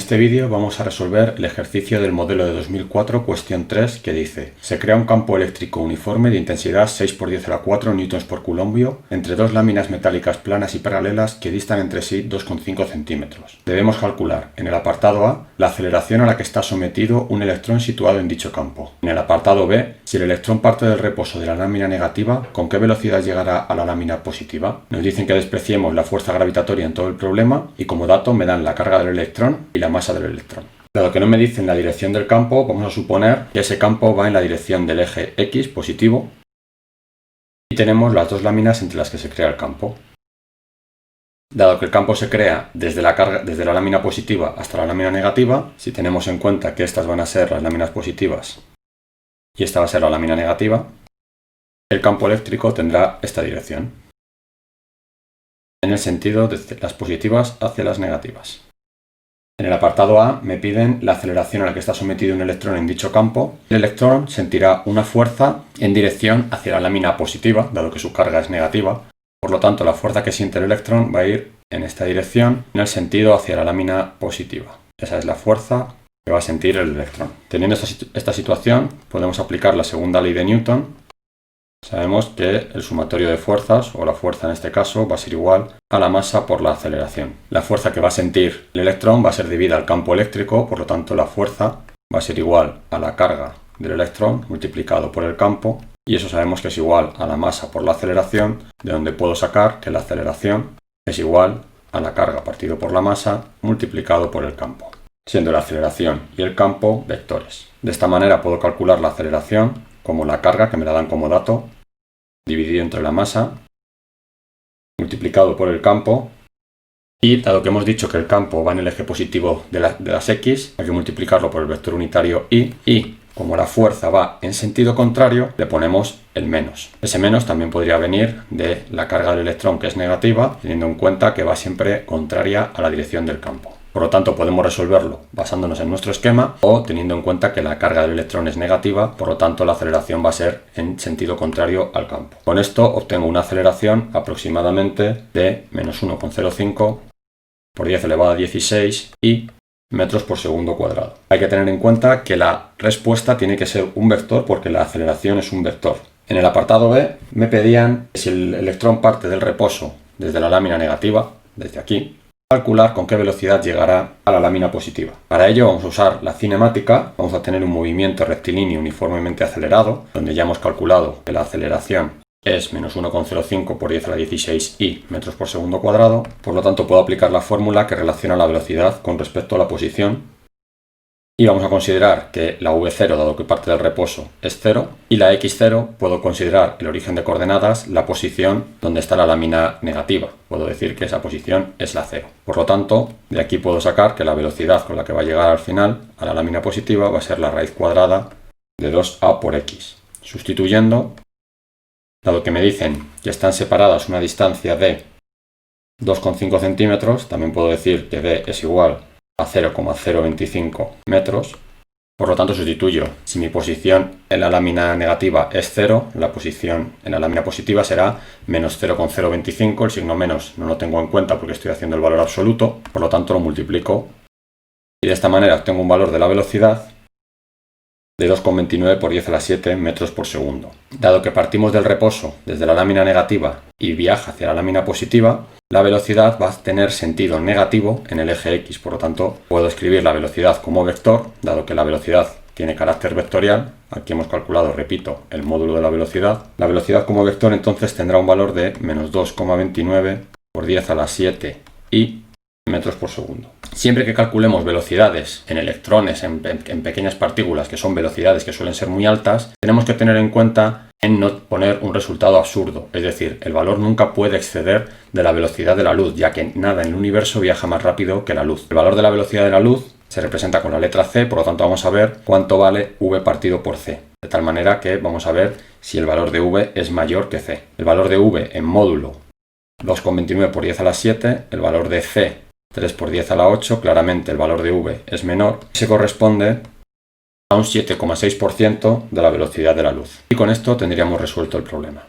este vídeo vamos a resolver el ejercicio del modelo de 2004, cuestión 3, que dice: se crea un campo eléctrico uniforme de intensidad 6 por 10 a la 4 newtons por culombio entre dos láminas metálicas planas y paralelas que distan entre sí 2,5 centímetros. Debemos calcular, en el apartado A, la aceleración a la que está sometido un electrón situado en dicho campo. En el apartado B, si el electrón parte del reposo de la lámina negativa, ¿con qué velocidad llegará a la lámina positiva? Nos dicen que despreciemos la fuerza gravitatoria en todo el problema y como dato me dan la carga del electrón y la masa del electrón. Dado que no me dicen la dirección del campo, vamos a suponer que ese campo va en la dirección del eje X positivo y tenemos las dos láminas entre las que se crea el campo. Dado que el campo se crea desde la lámina positiva hasta la lámina negativa, si tenemos en cuenta que estas van a ser las láminas positivas y esta va a ser la lámina negativa, el campo eléctrico tendrá esta dirección, en el sentido de las positivas hacia las negativas. En el apartado A me piden la aceleración a la que está sometido un electrón en dicho campo. El electrón sentirá una fuerza en dirección hacia la lámina positiva, dado que su carga es negativa. Por lo tanto, la fuerza que siente el electrón va a ir en esta dirección, en el sentido hacia la lámina positiva. Esa es la fuerza que va a sentir el electrón. Teniendo esta situación, podemos aplicar la segunda ley de Newton. Sabemos que el sumatorio de fuerzas, o la fuerza en este caso, va a ser igual a la masa por la aceleración. La fuerza que va a sentir el electrón va a ser debida al campo eléctrico, por lo tanto la fuerza va a ser igual a la carga del electrón multiplicado por el campo, y eso sabemos que es igual a la masa por la aceleración, de donde puedo sacar que la aceleración es igual a la carga partido por la masa multiplicado por el campo, siendo la aceleración y el campo vectores. De esta manera puedo calcular la aceleración como la carga, que me la dan como dato, dividido entre la masa, multiplicado por el campo, y dado que hemos dicho que el campo va en el eje positivo de las X, hay que multiplicarlo por el vector unitario y como la fuerza va en sentido contrario, le ponemos el menos. Ese menos también podría venir de la carga del electrón, que es negativa, teniendo en cuenta que va siempre contraria a la dirección del campo. Por lo tanto, podemos resolverlo basándonos en nuestro esquema o teniendo en cuenta que la carga del electrón es negativa, por lo tanto la aceleración va a ser en sentido contrario al campo. Con esto obtengo una aceleración aproximadamente de menos 1,05 por 10 elevado a 16 y metros por segundo cuadrado. Hay que tener en cuenta que la respuesta tiene que ser un vector porque la aceleración es un vector. En el apartado B me pedían si el electrón parte del reposo desde la lámina negativa, desde aquí, calcular con qué velocidad llegará a la lámina positiva. Para ello vamos a usar la cinemática, vamos a tener un movimiento rectilíneo uniformemente acelerado, donde ya hemos calculado que la aceleración es menos 1,05 por 10 a la 16 y metros por segundo cuadrado, por lo tanto puedo aplicar la fórmula que relaciona la velocidad con respecto a la posición. Y vamos a considerar que la V0, dado que parte del reposo, es 0, y la X0 puedo considerar el origen de coordenadas, la posición donde está la lámina negativa. Puedo decir que esa posición es la 0. Por lo tanto, de aquí puedo sacar que la velocidad con la que va a llegar al final, a la lámina positiva, va a ser la raíz cuadrada de 2a por x. Sustituyendo, dado que me dicen que están separadas una distancia de 2,5 centímetros, también puedo decir que d es igual a 0,025 metros. Por lo tanto sustituyo. Si mi posición en la lámina negativa es 0, la posición en la lámina positiva será menos 0,025. El signo menos no lo tengo en cuenta porque estoy haciendo el valor absoluto, por lo tanto lo multiplico y de esta manera obtengo un valor de la velocidad de 2,29 por 10 a la 7 metros por segundo. Dado que partimos del reposo desde la lámina negativa y viaja hacia la lámina positiva, la velocidad va a tener sentido negativo en el eje X, por lo tanto puedo escribir la velocidad como vector, dado que la velocidad tiene carácter vectorial. Aquí hemos calculado, repito, el módulo de la velocidad. La velocidad como vector entonces tendrá un valor de menos 2,29 por 10 a la 7 y metros por segundo. Siempre que calculemos velocidades en electrones, en pequeñas partículas, que son velocidades que suelen ser muy altas, tenemos que tener en cuenta en no poner un resultado absurdo. Es decir, el valor nunca puede exceder de la velocidad de la luz, ya que nada en el universo viaja más rápido que la luz. El valor de la velocidad de la luz se representa con la letra c, por lo tanto vamos a ver cuánto vale v partido por c. De tal manera que vamos a ver si el valor de v es mayor que c. El valor de v en módulo 2,29 por 10 a la 7, el valor de c 3 por 10 a la 8, claramente el valor de v es menor, se corresponde a un 7,6% de la velocidad de la luz. Y con esto tendríamos resuelto el problema.